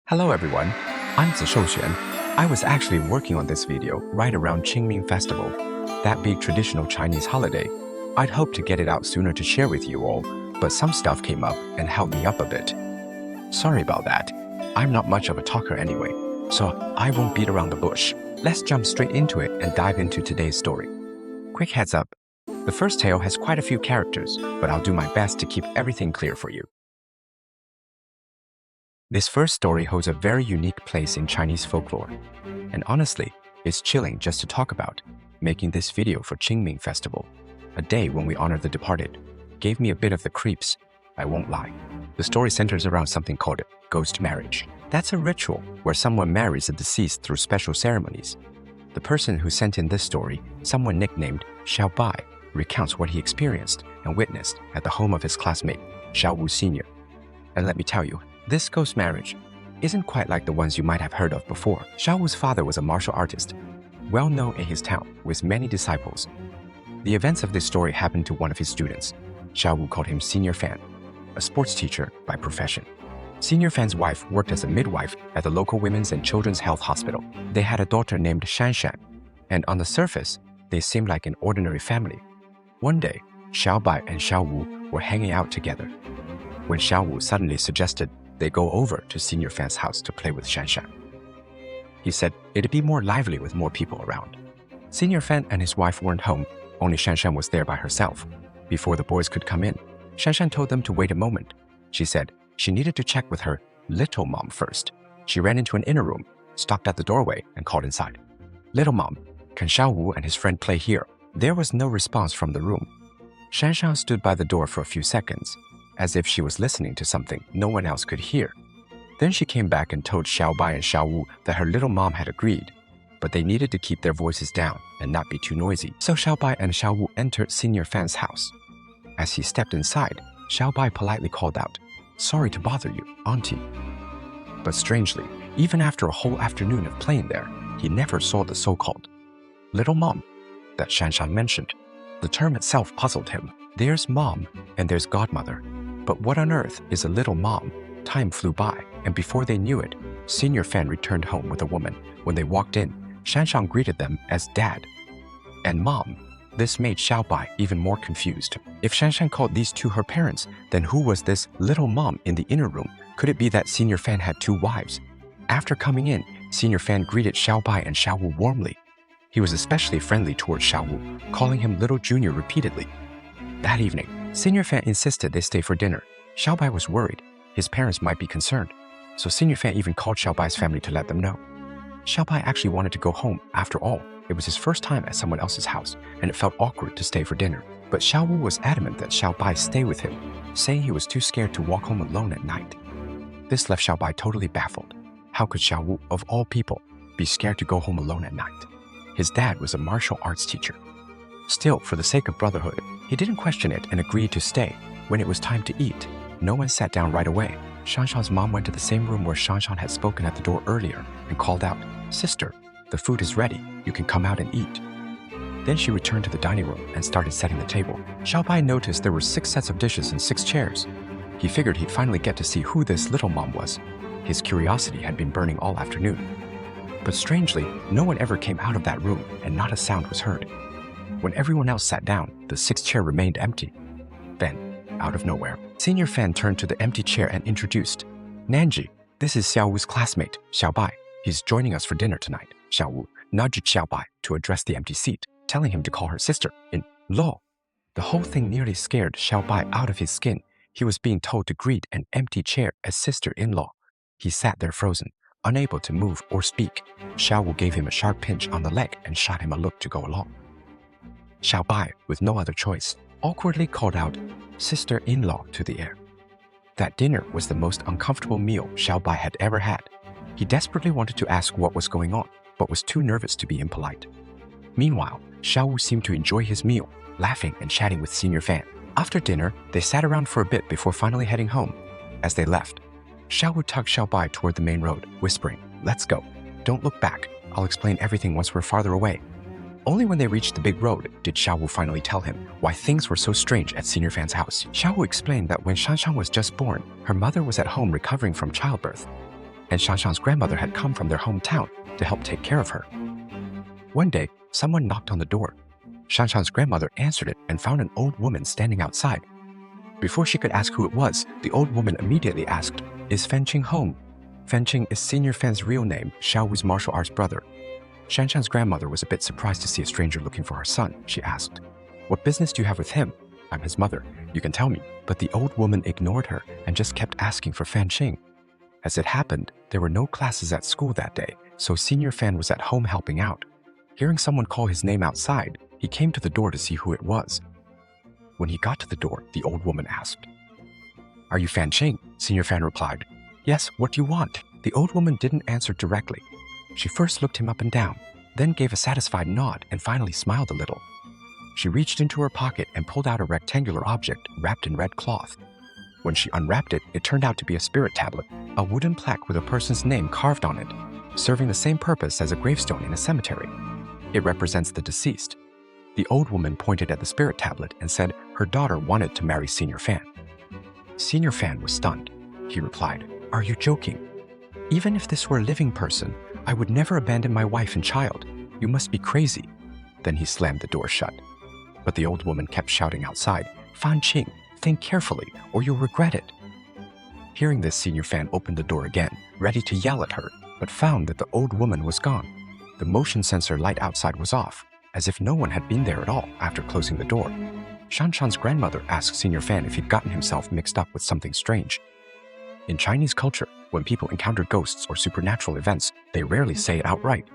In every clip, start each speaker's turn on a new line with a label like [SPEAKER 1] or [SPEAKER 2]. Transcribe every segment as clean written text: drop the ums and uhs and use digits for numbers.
[SPEAKER 1] Hello everyone, I'm Zishouxuan. I was actually working on this video right around Qingming Festival, that big traditional Chinese holiday. I'd hoped to get it out sooner to share with you all, but some stuff came up and held me up a bit. Sorry about that. I'm not much of a talker anyway, so I won't beat around the bush. Let's jump straight into it and dive into today's story. Quick heads up, the first tale has quite a few characters, but I'll do my best to keep everything clear for you. This first story holds a very unique place in Chinese folklore, and honestly, it's chilling just to talk about. Making this video for Qingming Festival, a day when we honor the departed, gave me a bit of the creeps, I won't lie. The story centers around something called ghost marriage. That's a ritual where someone marries a deceased through special ceremonies. The person who sent in this story, someone nicknamed Xiao Bai, recounts what he experienced and witnessed at the home of his classmate, Xiao Wu Sr. And let me tell you, this ghost marriage isn't quite like the ones you might have heard of before. Xiao Wu's father was a martial artist, well known in his town with many disciples. The events of this story happened to one of his students. Xiao Wu called him Senior Fan, a sports teacher by profession. Senior Fan's wife worked as a midwife at the local women's and children's health hospital. They had a daughter named Shanshan, and on the surface, they seemed like an ordinary family. One day, Xiao Bai and Xiao Wu were hanging out together, when Xiao Wu suddenly suggested they go over to Senior Fan's house to play with Shanshan. He said it'd be more lively with more people around. Senior Fan and his wife weren't home, only Shanshan was there by herself. Before the boys could come in, Shanshan told them to wait a moment. She said she needed to check with her little mom first. She ran into an inner room, stopped at the doorway, and called inside. "Little mom, can Xiao Wu and his friend play here?" There was no response from the room. Shanshan stood by the door for a few seconds, as if she was listening to something no one else could hear. Then she came back and told Xiao Bai and Xiao Wu that her little mom had agreed, but they needed to keep their voices down and not be too noisy. So Xiao Bai and Xiao Wu entered Senior Fan's house. As he stepped inside, Xiao Bai politely called out, "Sorry to bother you, auntie." But strangely, even after a whole afternoon of playing there, he never saw the so-called little mom that Shanshan mentioned. The term itself puzzled him. There's mom and there's godmother, but what on earth is a little mom? Time flew by, and before they knew it, Senior Fan returned home with a woman. When they walked in, Shanshan greeted them as dad and mom. This made Xiao Bai even more confused. If Shanshan called these two her parents, then who was this little mom in the inner room? Could it be that Senior Fan had two wives? After coming in, Senior Fan greeted Xiao Bai and Xiao Wu warmly. He was especially friendly towards Xiao Wu, calling him Little Junior repeatedly. That evening, Senior Fan insisted they stay for dinner. Xiao Bai was worried his parents might be concerned, so Senior Fan even called Xiao Bai's family to let them know. Xiao Bai actually wanted to go home. After all, it was his first time at someone else's house, and it felt awkward to stay for dinner. But Xiao Wu was adamant that Xiao Bai stay with him, saying he was too scared to walk home alone at night. This left Xiao Bai totally baffled. How could Xiao Wu, of all people, be scared to go home alone at night? His dad was a martial arts teacher. Still, for the sake of brotherhood, he didn't question it and agreed to stay. When it was time to eat, no one sat down right away. Shanshan's mom went to the same room where Shanshan had spoken at the door earlier and called out, "Sister, the food is ready. You can come out and eat." Then she returned to the dining room and started setting the table. Xiao Bai noticed there were 6 sets of dishes and 6 chairs. He figured he'd finally get to see who this little mom was. His curiosity had been burning all afternoon. But strangely, no one ever came out of that room and not a sound was heard. When everyone else sat down, the 6th chair remained empty. Then, out of nowhere, Senior Fan turned to the empty chair and introduced, "Nanji, this is Xiao Wu's classmate, Xiao Bai. He's joining us for dinner tonight." Xiao Wu nudged Xiao Bai to address the empty seat, telling him to call her sister-in-law. The whole thing nearly scared Xiao Bai out of his skin. He was being told to greet an empty chair as sister-in-law. He sat there frozen, unable to move or speak. Xiao Wu gave him a sharp pinch on the leg and shot him a look to go along. Xiao Bai, with no other choice, awkwardly called out "sister-in-law" to the air. That dinner was the most uncomfortable meal Xiao Bai had ever had. He desperately wanted to ask what was going on, but was too nervous to be impolite. Meanwhile, Xiao Wu seemed to enjoy his meal, laughing and chatting with Senior Fan. After dinner, they sat around for a bit before finally heading home. As they left, Xiao Wu tugged Xiao Bai toward the main road, whispering, "Let's go. Don't look back. I'll explain everything once we're farther away." Only when they reached the big road did Xiao Wu finally tell him why things were so strange at Senior Fan's house. Xiao Wu explained that when Shanshan was just born, her mother was at home recovering from childbirth. and Shanshan's grandmother had come from their hometown to help take care of her. One day, someone knocked on the door. Shanshan's grandmother answered it and found an old woman standing outside. Before she could ask who it was, the old woman immediately asked, "Is Fanqing home?" Fanqing is Senior Fan's real name, Xiao Wu's martial arts brother. Shanshan's grandmother was a bit surprised to see a stranger looking for her son. She asked, "What business do you have with him?" "I'm his mother. You can tell me." But the old woman ignored her and just kept asking for Fanqing. As it happened, there were no classes at school that day, so Senior Fan was at home helping out. Hearing someone call his name outside, he came to the door to see who it was. When he got to the door, the old woman asked, "Are you Fanqing?" Senior Fan replied, "Yes, what do you want?" The old woman didn't answer directly. She first looked him up and down, then gave a satisfied nod and finally smiled a little. She reached into her pocket and pulled out a rectangular object wrapped in red cloth. When she unwrapped it, it turned out to be a spirit tablet, a wooden plaque with a person's name carved on it, serving the same purpose as a gravestone in a cemetery. It represents the deceased. The old woman pointed at the spirit tablet and said her daughter wanted to marry Senior Fan. Senior Fan was stunned. He replied, "Are you joking? Even if this were a living person, I would never abandon my wife and child. You must be crazy." Then he slammed the door shut. But the old woman kept shouting outside, "Fanqing, think carefully or you'll regret it." Hearing this, Senior Fan opened the door again, ready to yell at her, but found that the old woman was gone. The motion sensor light outside was off, as if no one had been there at all after closing the door. Shanshan's grandmother asked Senior Fan if he'd gotten himself mixed up with something strange. In Chinese culture, when people encounter ghosts or supernatural events, they rarely say it outright.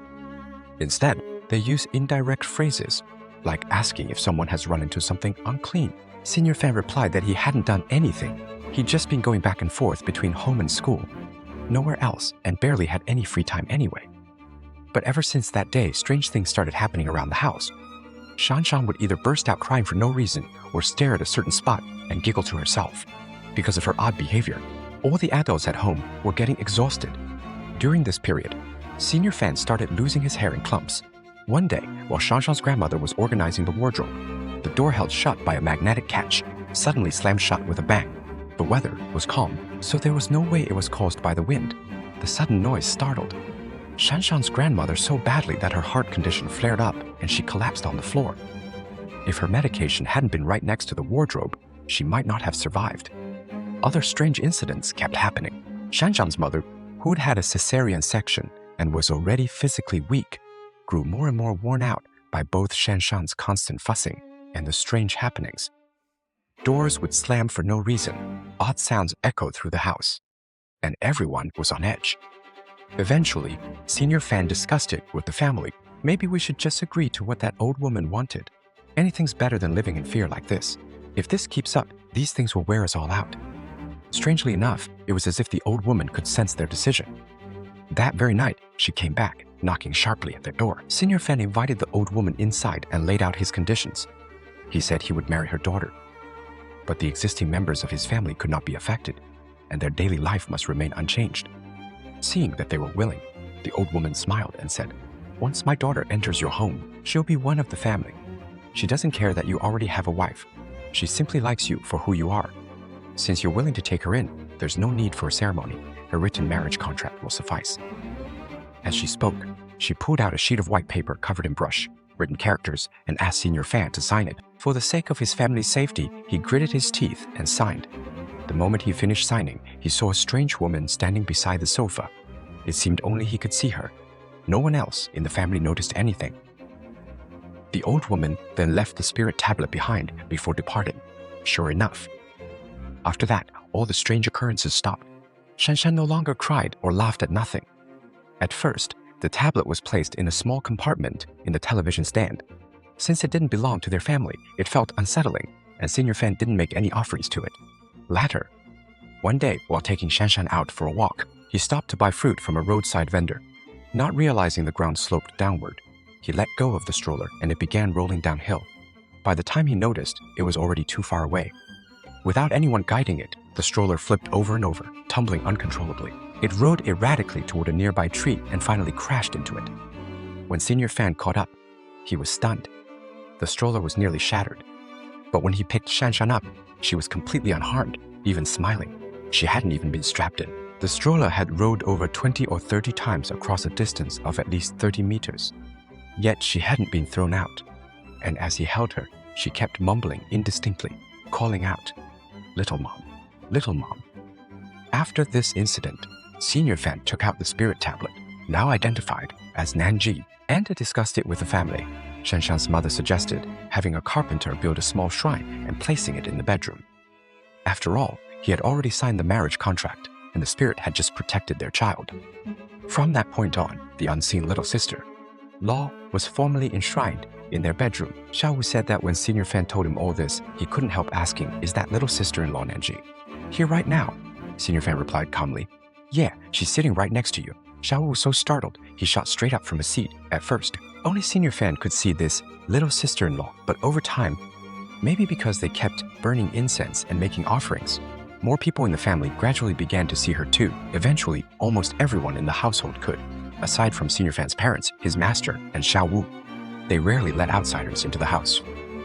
[SPEAKER 1] Instead, they use indirect phrases, like asking if someone has run into something unclean. Senior Fan replied that he hadn't done anything. He'd just been going back and forth between home and school, nowhere else, and barely had any free time anyway. But ever since that day, strange things started happening around the house. Shanshan would either burst out crying for no reason or stare at a certain spot and giggle to herself. Because of her odd behavior, all the adults at home were getting exhausted. During this period, Senior Fan started losing his hair in clumps. One day, while Shanshan's grandmother was organizing the wardrobe, the door held shut by a magnetic catch suddenly slammed shut with a bang. The weather was calm, so there was no way it was caused by the wind. The sudden noise startled Shanshan's grandmother so badly that her heart condition flared up and she collapsed on the floor. If her medication hadn't been right next to the wardrobe, she might not have survived. Other strange incidents kept happening. Shanshan's mother, who had had a cesarean section and was already physically weak, grew more and more worn out by both Shanshan's constant fussing and the strange happenings. Doors would slam for no reason, odd sounds echoed through the house, and everyone was on edge. Eventually, Senior Fan discussed it with the family. Maybe we should just agree to what that old woman wanted. Anything's better than living in fear like this. If this keeps up, these things will wear us all out. Strangely enough, it was as if the old woman could sense their decision. That very night, she came back, knocking sharply at their door. Senior Fan invited the old woman inside and laid out his conditions. He said he would marry her daughter. But the existing members of his family could not be affected, and their daily life must remain unchanged. Seeing that they were willing, the old woman smiled and said, "Once my daughter enters your home, she'll be one of the family. She doesn't care that you already have a wife. She simply likes you for who you are. Since you're willing to take her in, there's no need for a ceremony. A written marriage contract will suffice." As she spoke, she pulled out a sheet of white paper covered in brush, written characters, and asked Senior Fan to sign it. For the sake of his family's safety, he gritted his teeth and signed. The moment he finished signing, he saw a strange woman standing beside the sofa. It seemed only he could see her. No one else in the family noticed anything. The old woman then left the spirit tablet behind before departing. Sure enough, after that, all the strange occurrences stopped. Shanshan no longer cried or laughed at nothing. At first, the tablet was placed in a small compartment in the television stand. Since it didn't belong to their family, it felt unsettling, and Senior Fan didn't make any offerings to it. Later, one day, while taking Shanshan out for a walk, he stopped to buy fruit from a roadside vendor. Not realizing the ground sloped downward, he let go of the stroller and it began rolling downhill. By the time he noticed, it was already too far away. Without anyone guiding it, the stroller flipped over and over, tumbling uncontrollably. It rode erratically toward a nearby tree and finally crashed into it. When Senior Fan caught up, he was stunned. The stroller was nearly shattered. But when he picked Shanshan up, she was completely unharmed, even smiling. She hadn't even been strapped in. The stroller had rolled over 20 or 30 times across a distance of at least 30 meters. Yet she hadn't been thrown out. And as he held her, she kept mumbling indistinctly, calling out, "Little Mom, Little Mom." After this incident, Senior Fan took out the spirit tablet, now identified as Nanji, and discussed it with the family. Shanshan's mother suggested having a carpenter build a small shrine and placing it in the bedroom. After all, he had already signed the marriage contract, and the spirit had just protected their child. From that point on, the unseen little sister, Law, was formally enshrined in their bedroom. Xiaowu said that when Senior Fan told him all this, he couldn't help asking, "Is that little sister-in-law Nanji here right now?" Senior Fan replied calmly, "Yeah, she's sitting right next to you." Xiaowu was so startled, he shot straight up from his seat. At first, only Senior Fan could see this little sister-in-law, but over time, maybe because they kept burning incense and making offerings, more people in the family gradually began to see her too. Eventually, almost everyone in the household could. Aside from Senior Fan's parents, his master, and Xiaowu, they rarely let outsiders into the house.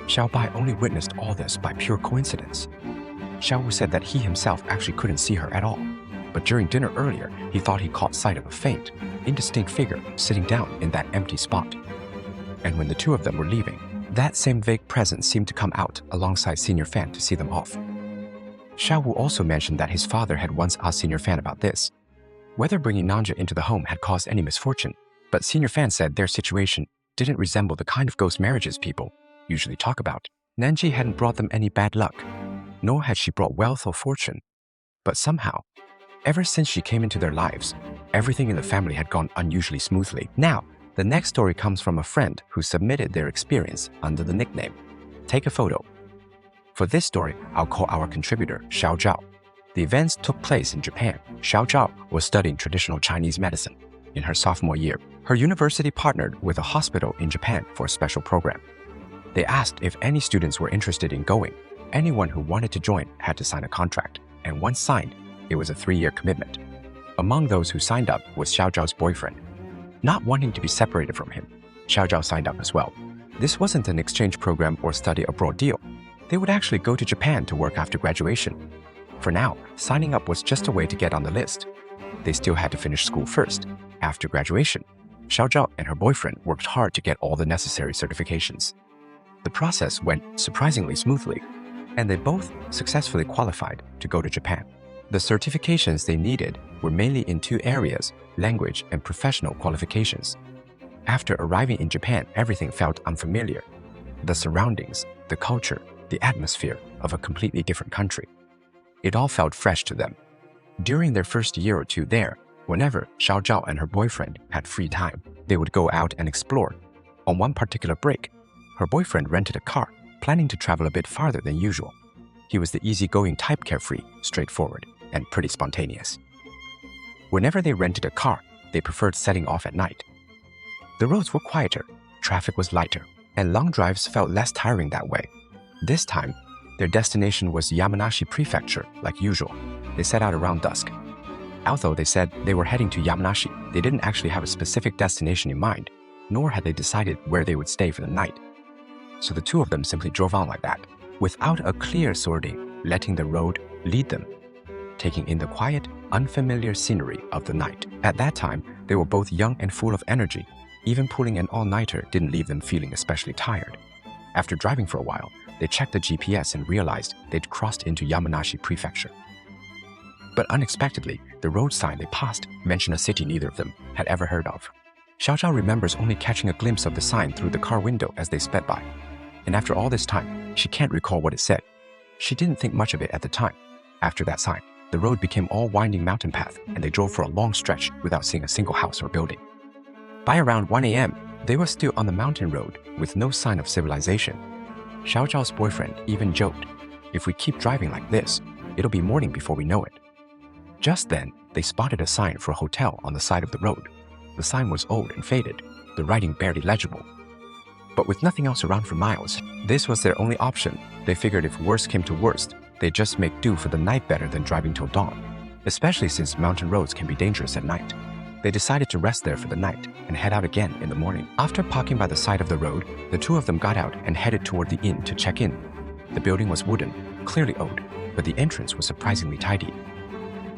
[SPEAKER 1] Xiao Bai only witnessed all this by pure coincidence. Xiaowu said that he himself actually couldn't see her at all, but during dinner earlier, he thought he caught sight of a faint, indistinct figure sitting down in that empty spot. And when the two of them were leaving, that same vague presence seemed to come out alongside Senior Fan to see them off. Xiaowu also mentioned that his father had once asked Senior Fan about this, whether bringing Nanja into the home had caused any misfortune, but Senior Fan said their situation didn't resemble the kind of ghost marriages people usually talk about. Nanji hadn't brought them any bad luck, nor had she brought wealth or fortune. But somehow, ever since she came into their lives, everything in the family had gone unusually smoothly. Now, the next story comes from a friend who submitted their experience under the nickname Take a Photo. For this story, I'll call our contributor Xiao Zhao. The events took place in Japan. Xiao Zhao was studying traditional Chinese medicine. In her sophomore year, her university partnered with a hospital in Japan for a special program. They asked if any students were interested in going. Anyone who wanted to join had to sign a contract, and once signed, it was a 3-year commitment. Among those who signed up was Xiao Zhao's boyfriend. Not wanting to be separated from him, Xiao Zhao signed up as well. This wasn't an exchange program or study abroad deal. They would actually go to Japan to work after graduation. For now, signing up was just a way to get on the list. They still had to finish school first. After graduation, Xiao Zhao and her boyfriend worked hard to get all the necessary certifications. The process went surprisingly smoothly, and they both successfully qualified to go to Japan. The certifications they needed were mainly in 2 areas, language and professional qualifications. After arriving in Japan, everything felt unfamiliar. The surroundings, the culture, the atmosphere of a completely different country. It all felt fresh to them. During their first year or two there, whenever Xiao Zhao and her boyfriend had free time, they would go out and explore. On one particular break, her boyfriend rented a car, planning to travel a bit farther than usual. He was the easygoing type, carefree, straightforward, and pretty spontaneous. Whenever they rented a car, they preferred setting off at night. The roads were quieter, traffic was lighter, and long drives felt less tiring that way. This time, their destination was Yamanashi Prefecture, like usual. They set out around dusk. Although they said they were heading to Yamanashi, they didn't actually have a specific destination in mind, nor had they decided where they would stay for the night. So the two of them simply drove on like that, without a clear sorting, letting the road lead them, taking in the quiet, unfamiliar scenery of the night. At that time, they were both young and full of energy. Even pulling an all-nighter didn't leave them feeling especially tired. After driving for a while, they checked the GPS and realized they'd crossed into Yamanashi Prefecture. But unexpectedly, the road sign they passed mentioned a city neither of them had ever heard of. Xiao Zhao remembers only catching a glimpse of the sign through the car window as they sped by. And after all this time, she can't recall what it said. She didn't think much of it at the time. After that sign, the road became all winding mountain path, and they drove for a long stretch without seeing a single house or building. By around 1 a.m., they were still on the mountain road with no sign of civilization. Xiao Zhao's boyfriend even joked, "If we keep driving like this, it'll be morning before we know it." Just then, they spotted a sign for a hotel on the side of the road. The sign was old and faded, the writing barely legible. But with nothing else around for miles, this was their only option. They figured if worst came to worst, they'd just make do for the night better than driving till dawn, especially since mountain roads can be dangerous at night. They decided to rest there for the night and head out again in the morning. After parking by the side of the road, the two of them got out and headed toward the inn to check in. The building was wooden, clearly old, but the entrance was surprisingly tidy.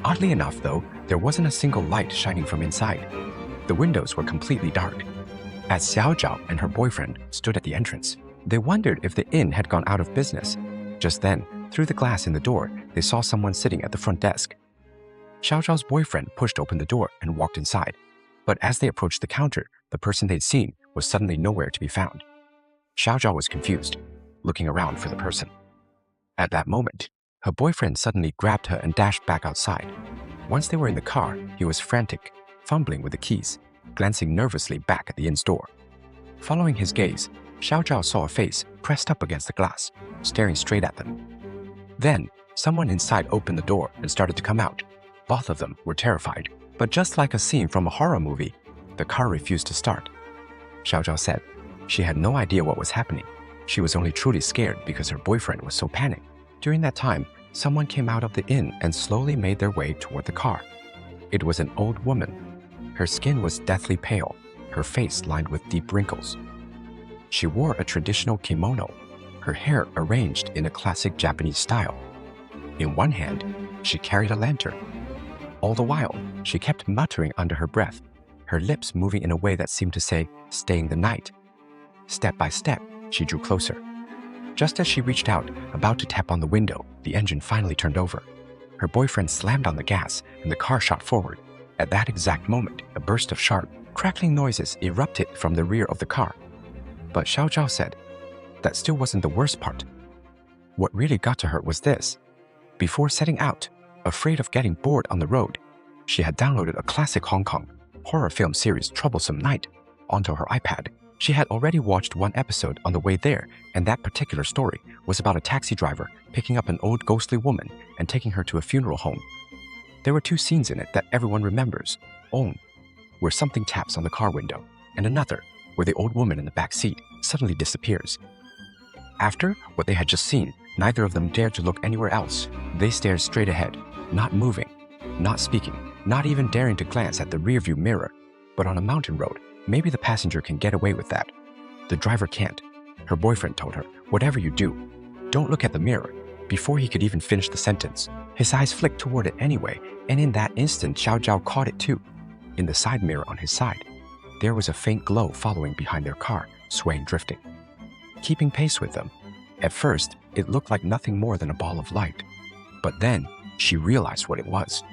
[SPEAKER 1] Oddly enough, though, there wasn't a single light shining from inside. The windows were completely dark. As Xiao Zhao and her boyfriend stood at the entrance, they wondered if the inn had gone out of business. Just then, through the glass in the door, they saw someone sitting at the front desk. Xiao Zhao's boyfriend pushed open the door and walked inside. But as they approached the counter, the person they'd seen was suddenly nowhere to be found. Xiao Zhao was confused, looking around for the person. At that moment, her boyfriend suddenly grabbed her and dashed back outside. Once they were in the car, he was frantic, fumbling with the keys, glancing nervously back at the inn's door. Following his gaze, Xiao Zhao saw a face pressed up against the glass, staring straight at them. Then, someone inside opened the door and started to come out. Both of them were terrified, but just like a scene from a horror movie, the car refused to start. Xiao Zhao said she had no idea what was happening. She was only truly scared because her boyfriend was so panicked. During that time, someone came out of the inn and slowly made their way toward the car. It was an old woman. Her skin was deathly pale, her face lined with deep wrinkles. She wore a traditional kimono, her hair arranged in a classic Japanese style. In one hand, she carried a lantern. All the while, she kept muttering under her breath, her lips moving in a way that seemed to say, "Staying the night." Step by step, she drew closer. Just as she reached out, about to tap on the window, the engine finally turned over. Her boyfriend slammed on the gas, and the car shot forward. At that exact moment, a burst of sharp, crackling noises erupted from the rear of the car. But Xiao Zhao said, that still wasn't the worst part. What really got to her was this. Before setting out, afraid of getting bored on the road, she had downloaded a classic Hong Kong horror film series Troublesome Night onto her iPad. She had already watched one episode on the way there, and that particular story was about a taxi driver picking up an old ghostly woman and taking her to a funeral home. There were two scenes in it that everyone remembers. One, where something taps on the car window, and another, where the old woman in the back seat suddenly disappears. After what they had just seen, neither of them dared to look anywhere else. They stared straight ahead, not moving, not speaking, not even daring to glance at the rearview mirror. But on a mountain road, maybe the passenger can get away with that. The driver can't. Her boyfriend told her, "Whatever you do, don't look at the mirror." Before he could even finish the sentence, his eyes flicked toward it anyway, and in that instant, Xiao Zhao caught it too. In the side mirror on his side, there was a faint glow following behind their car, swaying, drifting, keeping pace with them. At first, it looked like nothing more than a ball of light. But then, she realized what it was.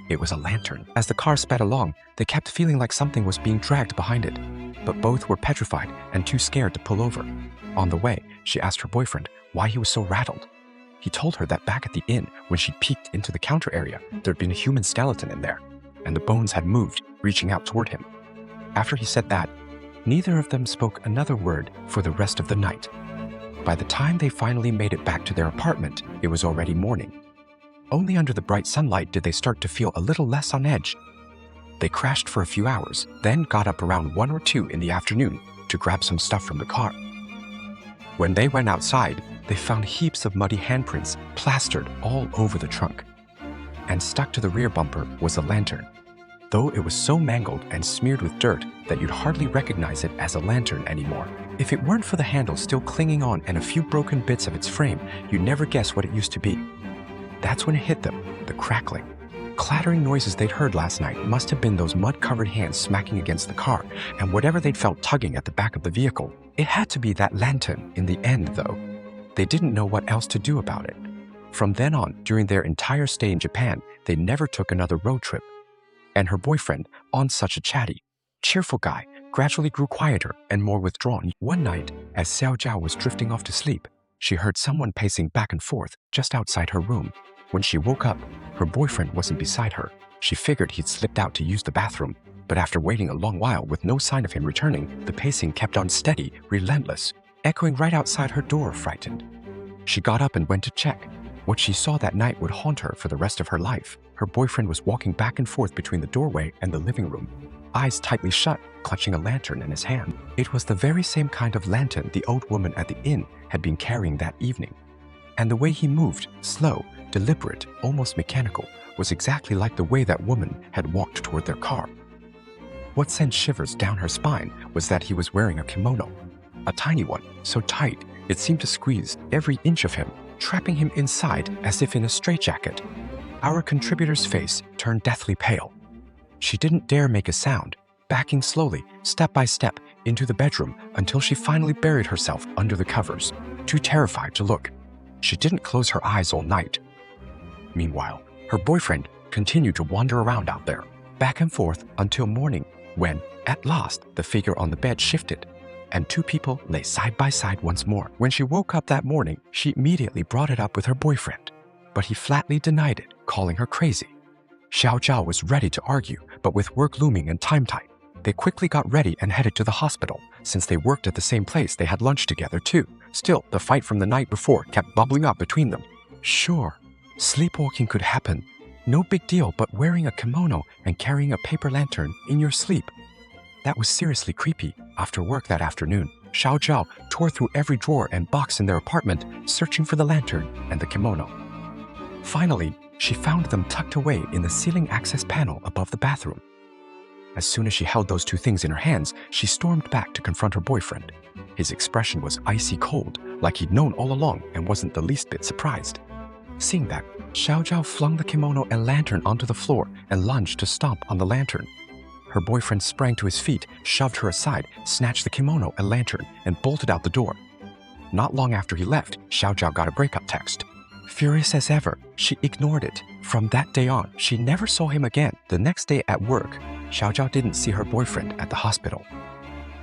[SPEAKER 1] It was a lantern. As the car sped along, they kept feeling like something was being dragged behind it. But both were petrified and too scared to pull over. On the way, she asked her boyfriend why he was so rattled. He told her that back at the inn, when she peeked into the counter area, there'd been a human skeleton in there, and the bones had moved, reaching out toward him. After he said that, neither of them spoke another word for the rest of the night. By the time they finally made it back to their apartment, it was already morning. Only under the bright sunlight did they start to feel a little less on edge. They crashed for a few hours, then got up around 1 or 2 in the afternoon to grab some stuff from the car. When they went outside, they found heaps of muddy handprints plastered all over the trunk. And stuck to the rear bumper was a lantern, though it was so mangled and smeared with dirt that you'd hardly recognize it as a lantern anymore. If it weren't for the handle still clinging on and a few broken bits of its frame, you'd never guess what it used to be. That's when it hit them, the crackling. Clattering noises they'd heard last night must have been those mud-covered hands smacking against the car, and whatever they'd felt tugging at the back of the vehicle. It had to be that lantern in the end, though. They didn't know what else to do about it. From then on, during their entire stay in Japan, they never took another road trip. And her boyfriend, on such a chatty, cheerful guy, gradually grew quieter and more withdrawn. One night, as Xiao Zhao was drifting off to sleep, she heard someone pacing back and forth just outside her room. When she woke up, her boyfriend wasn't beside her. She figured he'd slipped out to use the bathroom, but after waiting a long while with no sign of him returning, the pacing kept on steady, relentless, echoing right outside her door, frightened. She got up and went to check. What she saw that night would haunt her for the rest of her life. Her boyfriend was walking back and forth between the doorway and the living room, eyes tightly shut, clutching a lantern in his hand. It was the very same kind of lantern the old woman at the inn had been carrying that evening. And the way he moved, slow, deliberate, almost mechanical, was exactly like the way that woman had walked toward their car. What sent shivers down her spine was that he was wearing a kimono, a tiny one, so tight it seemed to squeeze every inch of him, trapping him inside as if in a straitjacket. Our contributor's face turned deathly pale. She didn't dare make a sound, backing slowly, step by step, into the bedroom until she finally buried herself under the covers, too terrified to look. She didn't close her eyes all night. Meanwhile, her boyfriend continued to wander around out there, back and forth until morning, when, at last, the figure on the bed shifted, and two people lay side by side once more. When she woke up that morning, she immediately brought it up with her boyfriend, but he flatly denied it, calling her crazy. Xiao Zhao was ready to argue, but with work looming and time tight, they quickly got ready and headed to the hospital. Since they worked at the same place, they had lunch together too. Still, the fight from the night before kept bubbling up between them. Sure, sleepwalking could happen. No big deal, but wearing a kimono and carrying a paper lantern in your sleep. That was seriously creepy. After work that afternoon, Xiao Zhao tore through every drawer and box in their apartment, searching for the lantern and the kimono. Finally, she found them tucked away in the ceiling access panel above the bathroom. As soon as she held those two things in her hands, she stormed back to confront her boyfriend. His expression was icy cold, like he'd known all along and wasn't the least bit surprised. Seeing that, Xiao Zhao flung the kimono and lantern onto the floor and lunged to stomp on the lantern. Her boyfriend sprang to his feet, shoved her aside, snatched the kimono and lantern, and bolted out the door. Not long after he left, Xiao Zhao got a breakup text. Furious as ever, she ignored it. From that day on, she never saw him again. The next day at work, Xiao Zhao didn't see her boyfriend at the hospital.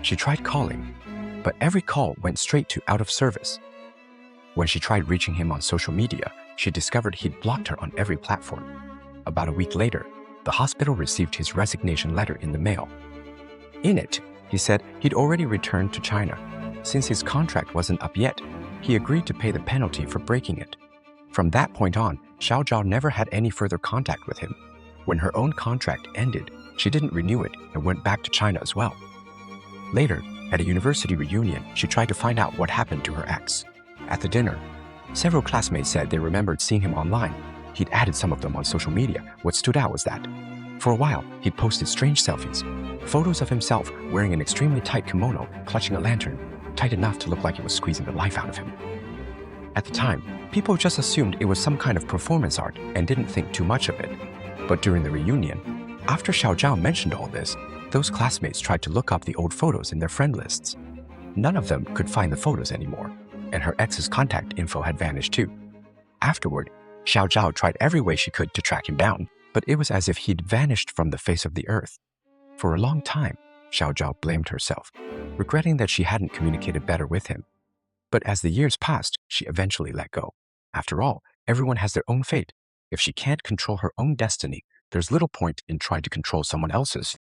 [SPEAKER 1] She tried calling, but every call went straight to out of service. When she tried reaching him on social media, she discovered he'd blocked her on every platform. About a week later, the hospital received his resignation letter in the mail. In it, he said he'd already returned to China. Since his contract wasn't up yet, he agreed to pay the penalty for breaking it. From that point on, Xiao Zhao never had any further contact with him. When her own contract ended, she didn't renew it and went back to China as well. Later, at a university reunion, she tried to find out what happened to her ex. At the dinner, several classmates said they remembered seeing him online. He'd added some of them on social media. What stood out was that, for a while, he'd posted strange selfies, photos of himself wearing an extremely tight kimono, clutching a lantern, tight enough to look like it was squeezing the life out of him. At the time, people just assumed it was some kind of performance art and didn't think too much of it. But during the reunion, after Xiao Zhao mentioned all this, those classmates tried to look up the old photos in their friend lists. None of them could find the photos anymore, and her ex's contact info had vanished too. Afterward, Xiao Zhao tried every way she could to track him down, but it was as if he'd vanished from the face of the earth. For a long time, Xiao Zhao blamed herself, regretting that she hadn't communicated better with him. But as the years passed, she eventually let go. After all, everyone has their own fate. If she can't control her own destiny, there's little point in trying to control someone else's.